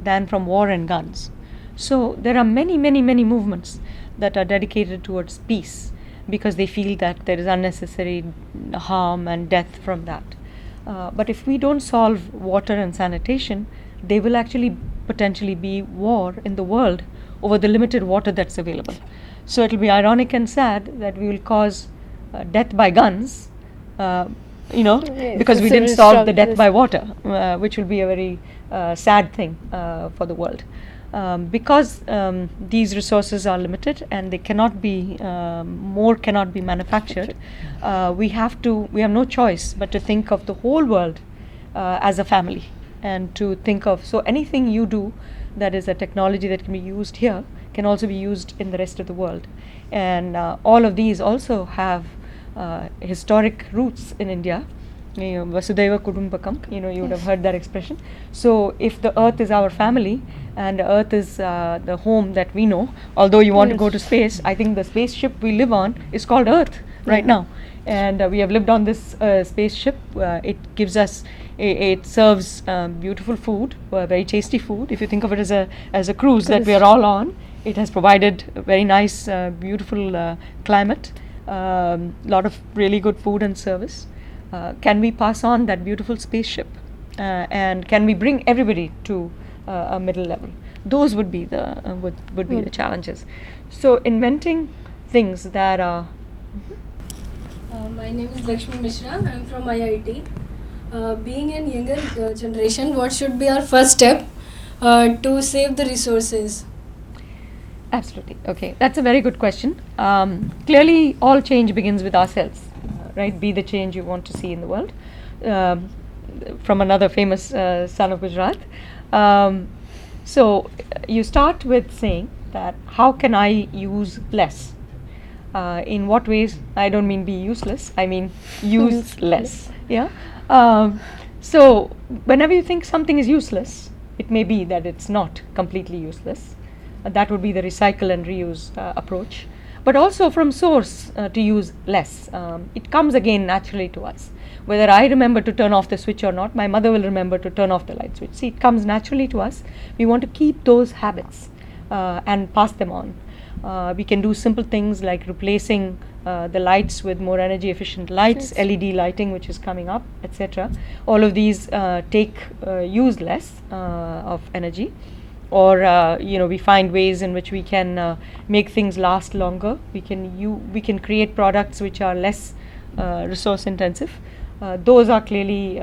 than from war and guns. So there are many, many, many movements that are dedicated towards peace because they feel that there is unnecessary harm and death from that. But if we don't solve water and sanitation, there will actually potentially be war in the world over the limited water that's available. So it will be ironic and sad that we will cause death by guns, because we didn't solve the death by water, which will be a very sad thing for the world. Because these resources are limited and they cannot be, more cannot be manufactured, we have no choice but to think of the whole world as a family, and to think of, so anything you do that is a technology that can be used here can also be used in the rest of the world. And all of these also have historic roots in India. Vasudhaiva Kudumbakam, you would have heard that expression. So if the earth is our family and the earth is the home that we know, although you want to go to space, I think the spaceship we live on is called Earth right now. And we have lived on this spaceship. It gives us, it serves beautiful food, very tasty food. If you think of it as a cruise that we are all on, it has provided a very nice, beautiful climate, lot of really good food and service. Can we pass on that beautiful spaceship, and can we bring everybody to a middle level? Those would be the would be the challenges. So inventing things that are. My name is Lakshmi Mishra. I am from IIT. Being in younger generation, what should be our first step to save the resources? Absolutely. Okay, that's a very good question. Clearly, all change begins with ourselves, right? Be the change you want to see in the world. From another famous son of Gujarat. So you start with saying that how can I use less? In what ways? I don't mean be useless. I mean use less. Yeah. So whenever you think something is useless, it may be that it's not completely useless. That would be the recycle and reuse approach. But also from source to use less. It comes again naturally to us. Whether I remember to turn off the switch or not, my mother will remember to turn off the light switch. See, it comes naturally to us. We want to keep those habits and pass them on. We can do simple things like replacing the lights with more energy efficient lights, LED lighting which is coming up, etc. All of these use less of energy. Or we find ways in which we can make things last longer. We can create products which are less resource intensive. Those are clearly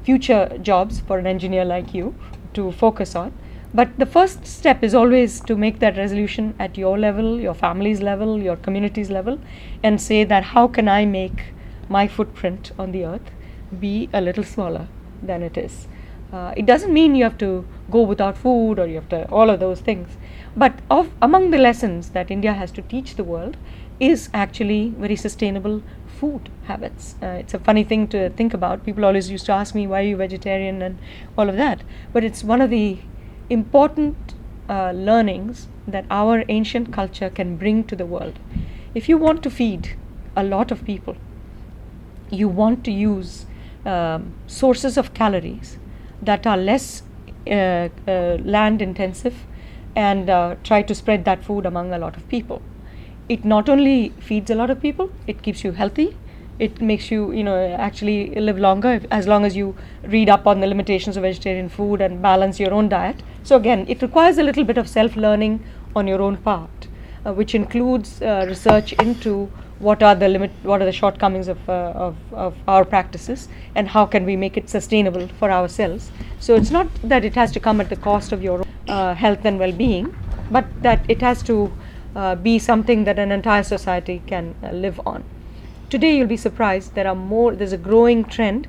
future jobs for an engineer like you to focus on. But the first step is always to make that resolution at your level, your family's level, your community's level, and say that how can I make my footprint on the earth be a little smaller than it is. It doesn't mean you have to go without food or you have to all of those things. But among the lessons that India has to teach the world is actually very sustainable food habits. It's a funny thing to think about. People always used to ask me, why are you vegetarian and all of that. But it's one of the important learnings that our ancient culture can bring to the world. If you want to feed a lot of people, you want to use sources of calories that are less land intensive and try to spread that food among a lot of people. It not only feeds a lot of people, it keeps you healthy, it makes you actually live longer as long as you read up on the limitations of vegetarian food and balance your own diet. So again, it requires a little bit of self-learning on your own part, which includes research into what are the shortcomings of our practices and how can we make it sustainable for ourselves. So it's not that it has to come at the cost of your health and well-being, but that it has to be something that an entire society can live on. Today you'll be surprised, there's a growing trend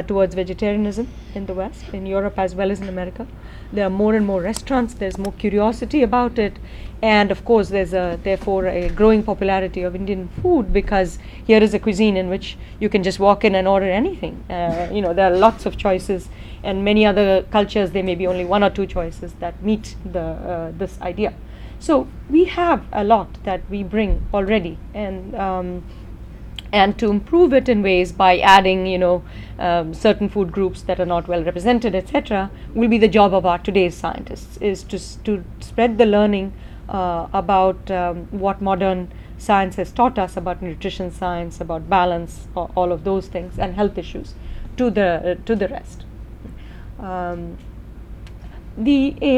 towards vegetarianism in the West, in Europe as well as in America. There are more and more restaurants, there's more curiosity about it, and of course there's therefore a growing popularity of Indian food, because here is a cuisine in which you can just walk in and order anything. There are lots of choices, and many other cultures there may be only one or two choices that meet this idea. So we have a lot that we bring already, and and to improve it in ways by adding, certain food groups that are not well represented, etc., will be the job of our today's scientists, is to spread the learning about what modern science has taught us about nutrition science, about balance, all of those things, and health issues to the rest.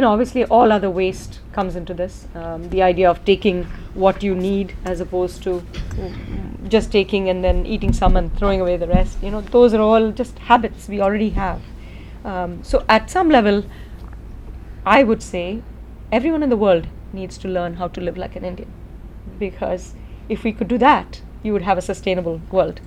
Obviously all other waste comes into this. The idea of taking what you need as opposed to just taking and then eating some and throwing away the rest, those are all just habits we already have. So at some level, I would say everyone in the world needs to learn how to live like an Indian, because if we could do that, you would have a sustainable world.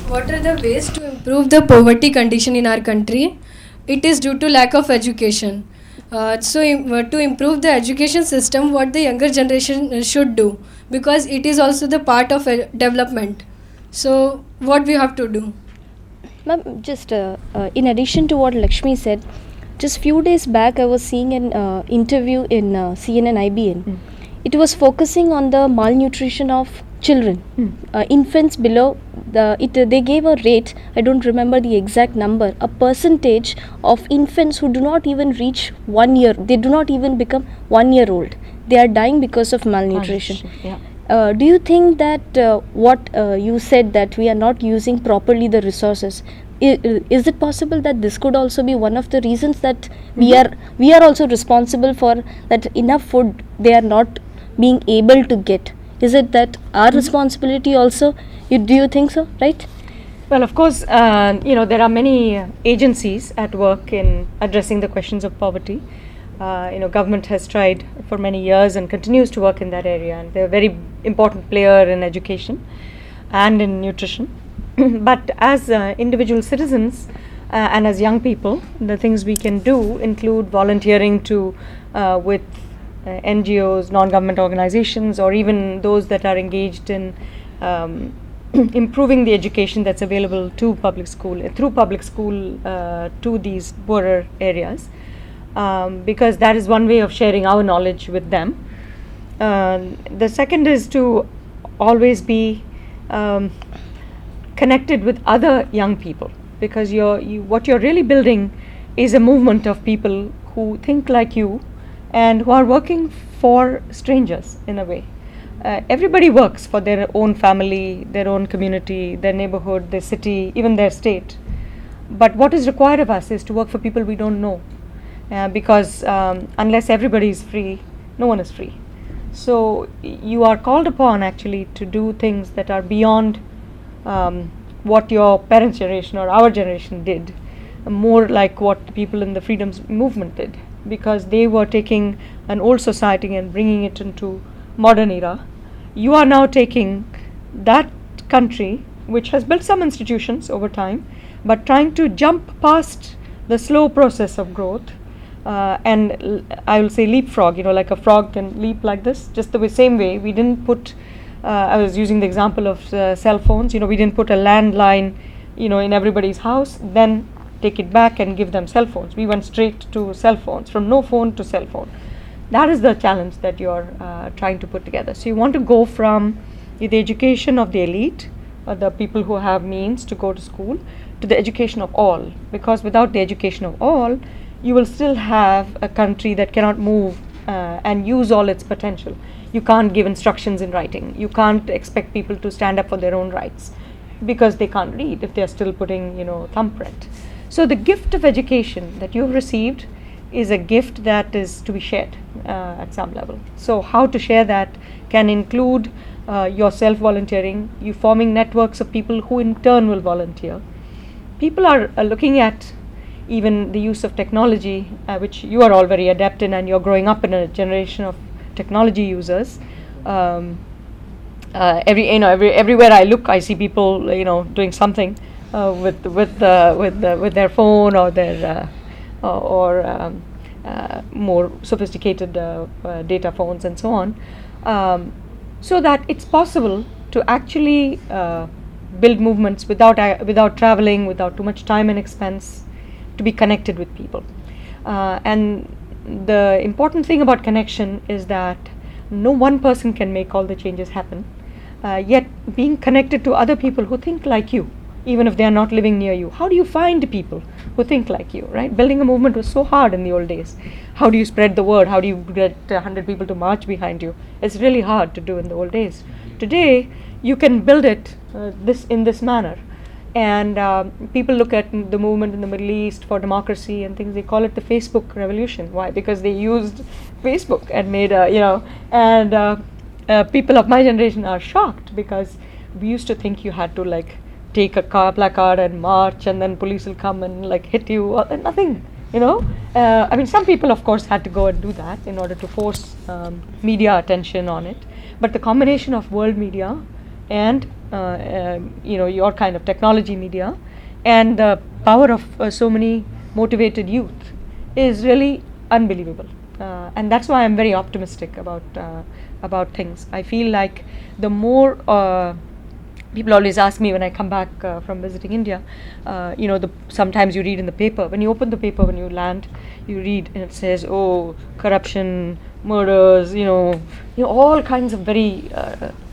What are the ways to improve the poverty condition in our country? It is due to lack of education. To improve the education system, what the younger generation should do, because it is also the part of development. So what we have to do? Ma'am, just in addition to what Lakshmi said, just few days back I was seeing an interview in CNN IBN. It was focusing on the malnutrition of children, infants below they gave a rate, I don't remember the exact number, a percentage of infants who do not even reach 1 year, they do not even become 1 year old, they are dying because of malnutrition. Yeah. Do you think that what you said, that we are not using properly the resources, is it possible that this could also be one of the reasons that we are also responsible for that enough food they are not being able to get? Is it that our responsibility also? Do you think so, right? Well, of course, there are many agencies at work in addressing the questions of poverty. Government has tried for many years and continues to work in that area, and they're a very important player in education and in nutrition. But as individual citizens and as young people, the things we can do include volunteering with NGOs, non-government organizations, or even those that are engaged in improving the education that's available through public school to these poorer areas, because that is one way of sharing our knowledge with them. The second is to always be connected with other young people, because what you're really building is a movement of people who think like you and who are working for strangers in a way. Everybody works for their own family, their own community, their neighborhood, their city, even their state. But what is required of us is to work for people we don't know, because unless everybody is free, no one is free. So you are called upon actually to do things that are beyond what your parents' generation or our generation did, more like what the people in the freedoms movement did, because they were taking an old society and bringing it into modern era. You are now taking that country, which has built some institutions over time, but trying to jump past the slow process of growth, and I will say leapfrog, like a frog can leap like this, just the same way we didn't put, I was using the example of cell phones, we didn't put a landline, in everybody's house, then take it back and give them cell phones. We went straight to cell phones, from no phone to cell phone. That is the challenge that you're trying to put together. So you want to go from the education of the elite, or the people who have means to go to school, to the education of all, because without the education of all, you will still have a country that cannot move and use all its potential. You can't give instructions in writing. You can't expect people to stand up for their own rights because they can't read if they're still putting, thumbprint. So the gift of education that you've received is a gift that is to be shared at some level. So how to share that can include yourself volunteering, you forming networks of people who in turn will volunteer. People are looking at even the use of technology, which you are all very adept in, and you're growing up in a generation of technology users. Everywhere I look, I see people, doing something with their phone or their more sophisticated data phones and so on, so that it's possible to actually build movements without traveling, without too much time and expense, to be connected with people. And the important thing about connection is that no one person can make all the changes happen. yet being connected to other people who think like you, even if they are not living near you. How do you find people who think like you, right? Building a movement was so hard in the old days. How do you spread the word? How do you get 100 people to march behind you? It's really hard to do in the old days. Today, you can build it in this manner. And people look at the movement in the Middle East for democracy and things. They call it the Facebook revolution. Why? Because they used Facebook and made people of my generation are shocked, because we used to think you had to like take a placard and march, and then police will come and like hit you. Nothing, I mean, some people of course had to go and do that in order to force media attention on it. But the combination of world media and your kind of technology media and the power of so many motivated youth is really unbelievable, and that's why I'm very optimistic about things. I feel like the more people always ask me when I come back from visiting India, sometimes you read in the paper, when you open the paper, when you land, you read and it says, oh, corruption, murders, all kinds of very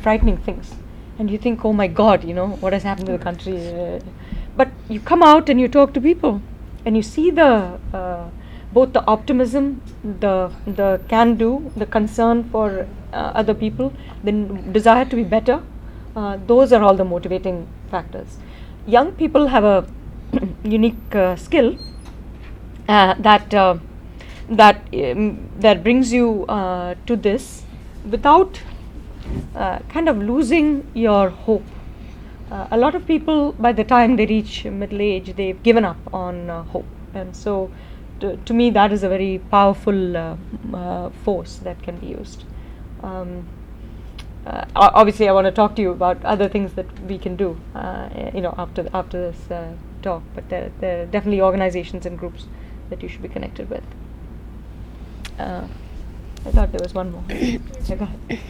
frightening things. And you think, oh my God, what has happened to the country? But you come out and you talk to people, and you see both the optimism, the can-do, the concern for other people, the desire to be better. Those are all the motivating factors. Young people have a unique skill that brings you to this without kind of losing your hope. A lot of people, by the time they reach middle age, they've given up on hope, and so to me that is a very powerful force that can be used. Obviously, I want to talk to you about other things that we can do, after this talk. But there are definitely organizations and groups that you should be connected with. I thought there was one more. Yeah, go ahead.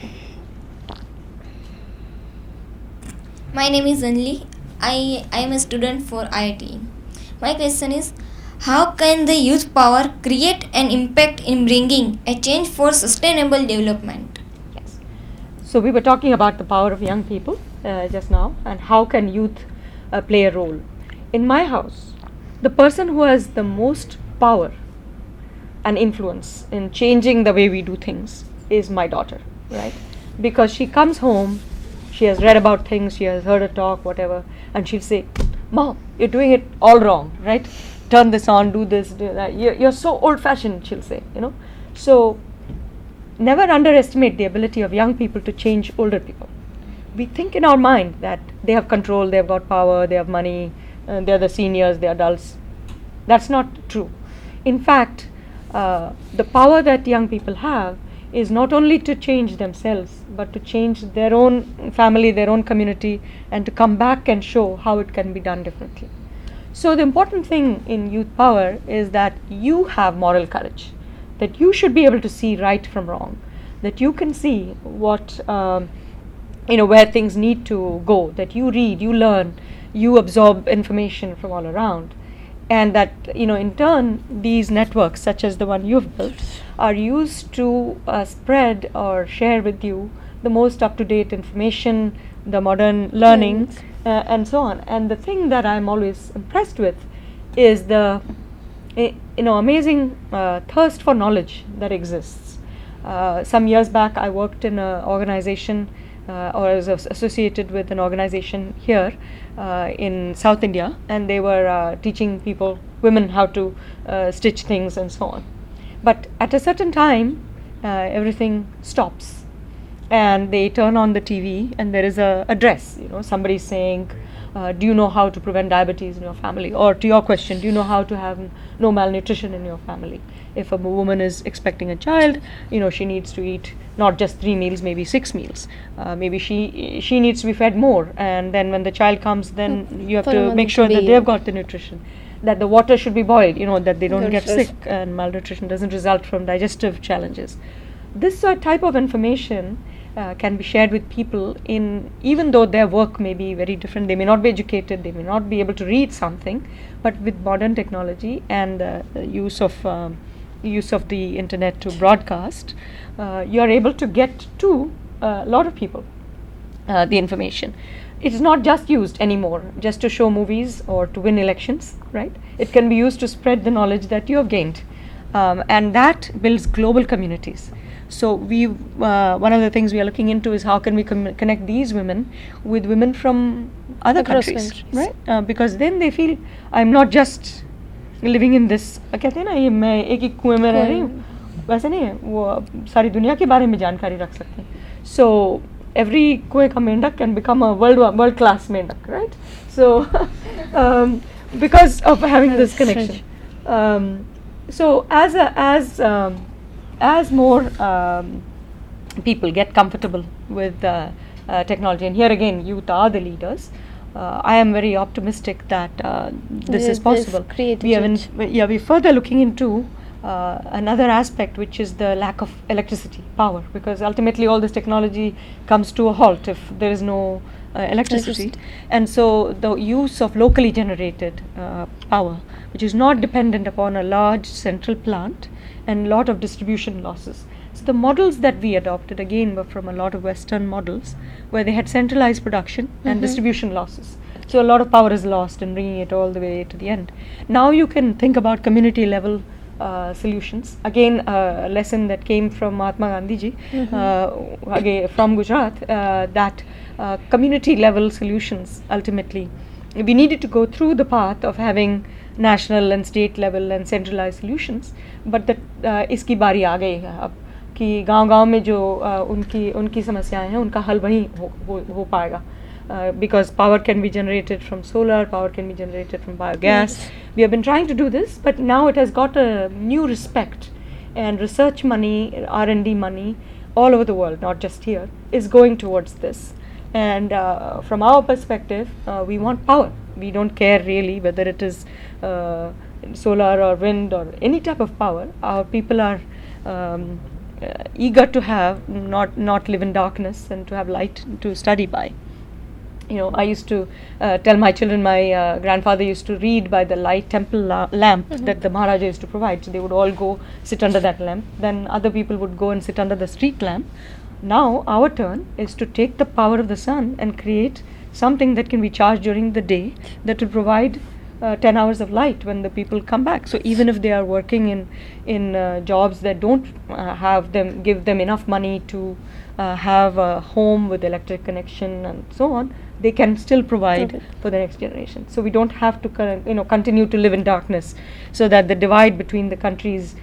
My name is Anli. I am a student for IIT. My question is, how can the youth power create an impact in bringing a change for sustainable development? Yes. So we were talking about the power of young people just now, and how can youth play a role. In my house, the person who has the most power and influence in changing the way we do things is my daughter, right? Because she comes home, she has read about things, she has heard a talk, whatever, and she'll say, Mom, you're doing it all wrong, right? Turn this on, do this, do that. You're so old-fashioned, she'll say, So never underestimate the ability of young people to change older people. We think in our mind that they have control, they have got power, they have money, they're the seniors, they're adults. That's not true. In fact, the power that young people have is not only to change themselves, but to change their own family, their own community, and to come back and show how it can be done differently. So the important thing in youth power is that you have moral courage, that you should be able to see right from wrong, that you can see what, where things need to go, that you read, you learn, you absorb information from all around. And that, in turn, these networks, such as the one you've built, are used to spread or share with you the most up-to-date information, the modern learning, and so on. And the thing that I'm always impressed with is the amazing thirst for knowledge that exists. Some years back, I worked in an organization, or was associated with an organization here in South India, and they were teaching women how to stitch things and so on. But at a certain time, everything stops, and they turn on the TV, and there is a address. Somebody saying, do you know how to prevent diabetes in your family? Or to your question, do you know how to have no malnutrition in your family? If a woman is expecting a child, she needs to eat not just 3 meals, maybe 6 meals. Maybe she needs to be fed more, and then when the child comes, then you have to make sure that they've got the nutrition. That the water should be boiled, that they don't get sick, and malnutrition doesn't result from digestive challenges. This type of information can be shared with people, even though their work may be very different. They may not be educated, they may not be able to read something, but with modern technology and the use of the internet to broadcast, you are able to get to a lot of people. the information. It's not just used anymore just to show movies or to win elections, right? It can be used to spread the knowledge that you have gained, and that builds global communities. So one of the things we are looking into is how can we connect these women with women from other Across countries, countries. right? Because then they feel I'm not just living in this. कहते हैं ना ये मैं एक ही कुएं में रह रही हूँ, वैसे नहीं है, वो सारी दुनिया के बारे में जानकारी रख सकते हैं. So every कुएं का मेंढक can become a world class मेंढक, right? So because of having this connection. So as more people get comfortable with technology, and here again youth are the leaders, I am very optimistic that this is possible. We're further looking into another aspect, which is the lack of electricity power, because ultimately all this technology comes to a halt if there is no electricity. And so the use of locally generated power, which is not dependent upon a large central plant and lot of distribution losses. So the models that we adopted again were from a lot of Western models where they had centralized production and distribution losses. So a lot of power is lost in bringing it all the way to the end. Now you can think about community level solutions. Again, a lesson that came from Mahatma Gandhi ji, again from Gujarat, that community level solutions ultimately, we needed to go through the path of having national and state level and centralized solutions, but इसकी बारी आ गई है अब कि गांव-गांव में जो उनकी समस्याएं हैं उनका हल वहीं हो पाएगा. Because power can be generated from solar, power can be generated from biogas. We have been trying to do this, but now it has got a new respect, and research money, R&D money all over the world, not just here, is going towards this. And from our perspective, we want power. We don't care really whether it is solar or wind or any type of power. Our people are eager to have, not live in darkness, and to have light to study by. You know, I used to tell my children, my grandfather used to read by the light temple lamp that the Maharaja used to provide. So they would all go sit under that lamp. Then other people would go and sit under the street lamp. Now our turn is to take the power of the sun and create something that can be charged during the day that will provide 10 hours of light when the people come back. So even if they are working in jobs that don't give them enough money to have a home with electric connection and so on, they can still provide for the next generation. So we don't have to continue to live in darkness, so that the divide between the countries